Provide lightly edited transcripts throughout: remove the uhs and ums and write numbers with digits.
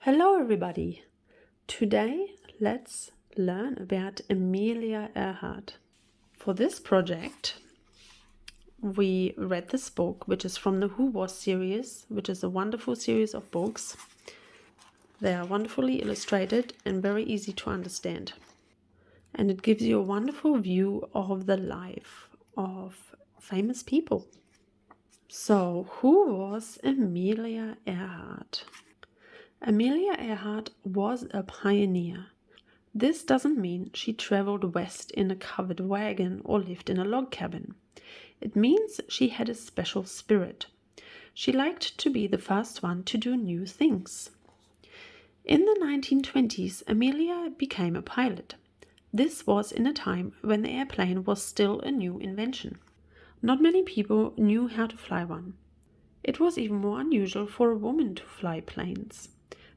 Hello everybody! Today let's learn about Amelia Earhart. For this project we read this book, which is from the Who Was series, which is a wonderful series of books. They are wonderfully illustrated and very easy to understand. And it gives you a wonderful view of the life of famous people. So, who was Amelia Earhart? Amelia Earhart was a pioneer. This doesn't mean she traveled west in a covered wagon or lived in a log cabin. It means she had a special spirit. She liked to be the first one to do new things. In the 1920s, Amelia became a pilot. This was in a time when the airplane was still a new invention. Not many people knew how to fly one. It was even more unusual for a woman to fly planes.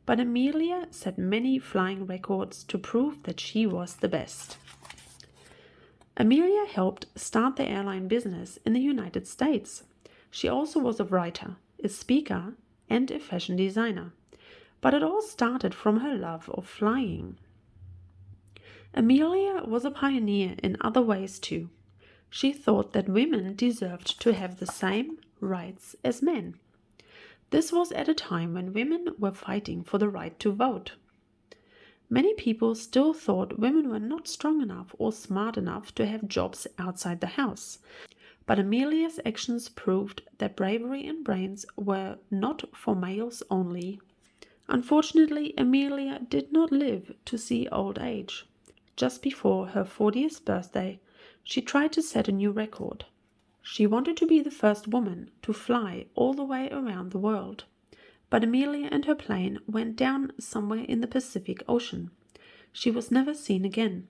But Amelia set many flying records to prove that she was the best. Amelia helped start the airline business in the United States. She also was a writer, a speaker, and a fashion designer. But it all started from her love of flying. Amelia was a pioneer in other ways too. She thought that women deserved to have the same rights as men. This was at a time when women were fighting for the right to vote. Many people still thought women were not strong enough or smart enough to have jobs outside the house. But Amelia's actions proved that bravery and brains were not for males only. Unfortunately, Amelia did not live to see old age. Just before her 40th birthday, she tried to set a new record. She wanted to be the first woman to fly all the way around the world. But Amelia and her plane went down somewhere in the Pacific Ocean. She was never seen again.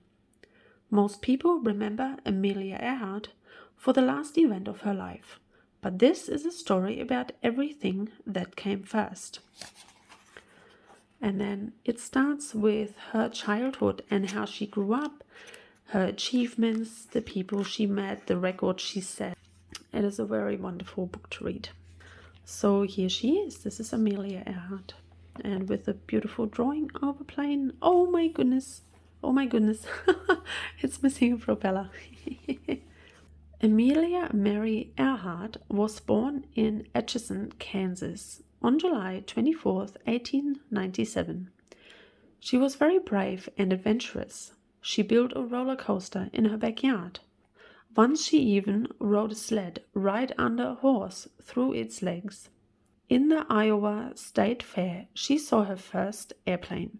Most people remember Amelia Earhart for the last event of her life. But this is a story about everything that came first. And then it starts with her childhood and how she grew up, her achievements, the people she met, the records she set. It is a very wonderful book to read. So here she is. This is Amelia Earhart. And with a beautiful drawing of a plane. Oh my goodness. Oh my goodness. It's missing a propeller. Amelia Mary Earhart was born in Atchison, Kansas on July 24th, 1897. She was very brave and adventurous. She built a roller coaster in her backyard. Once she even rode a sled right under a horse through its legs. In the Iowa State Fair, she saw her first airplane,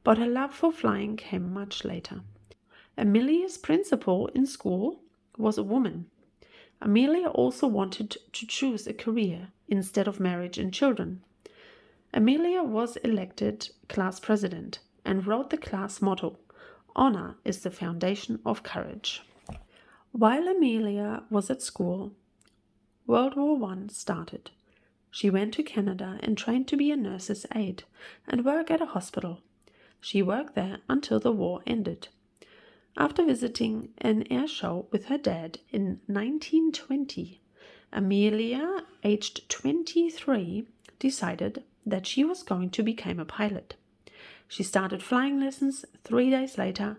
but her love for flying came much later. Amelia's principal in school was a woman. Amelia also wanted to choose a career instead of marriage and children. Amelia was elected class president and wrote the class motto, "Honor is the foundation of courage." While Amelia was at school, World War I started. She went to Canada and trained to be a nurse's aide and work at a hospital. She worked there until the war ended. After visiting an air show with her dad in 1920, Amelia, aged 23, decided that she was going to become a pilot. She started flying lessons 3 days later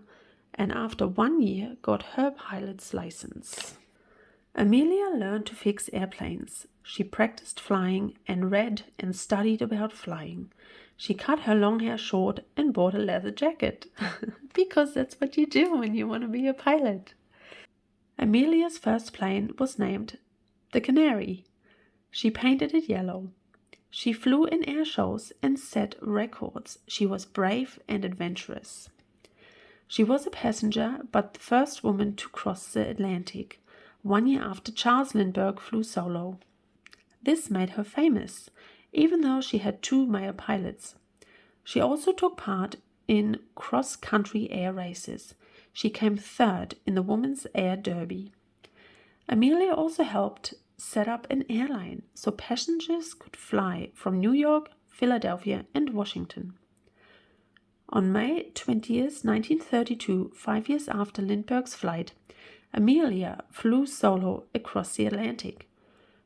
and after 1 year got her pilot's license. Amelia learned to fix airplanes. She practiced flying and read and studied about flying. She cut her long hair short and bought a leather jacket, because that's what you do when you want to be a pilot. Amelia's first plane was named the Canary. She painted it yellow. She flew in air shows and set records. She was brave and adventurous. She was a passenger, but the first woman to cross the Atlantic, 1 year after Charles Lindbergh flew solo. This made her famous, even though she had 2 male pilots. She also took part in cross-country air races. She came 3rd in the Women's Air Derby. Amelia also helped set up an airline so passengers could fly from New York, Philadelphia, and Washington. On May 20th, 1932, 5 years after Lindbergh's flight, Amelia flew solo across the Atlantic.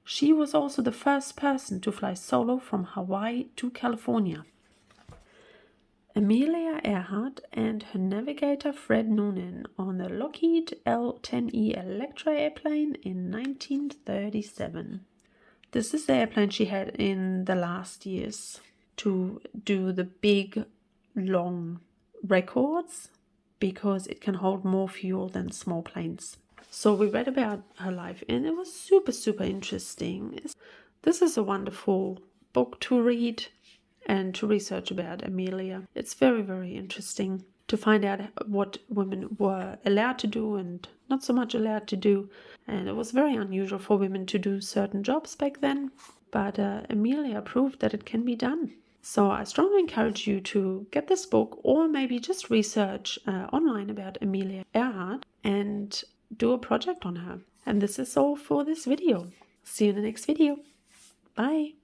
She was also the first person to fly solo from Hawaii to California. Amelia Earhart and her navigator Fred Noonan on the Lockheed L-10E Electra airplane in 1937. This is the airplane she had in the last years to do the big, long records because it can hold more fuel than small planes. So we read about her life and it was super, super interesting. This is a wonderful book to read and to research about Amelia. It's very, very interesting to find out what women were allowed to do and not so much allowed to do. And it was very unusual for women to do certain jobs back then. But Amelia proved that it can be done. So I strongly encourage you to get this book or maybe just research online about Amelia Earhart and do a project on her. And this is all for this video. See you in the next video. Bye.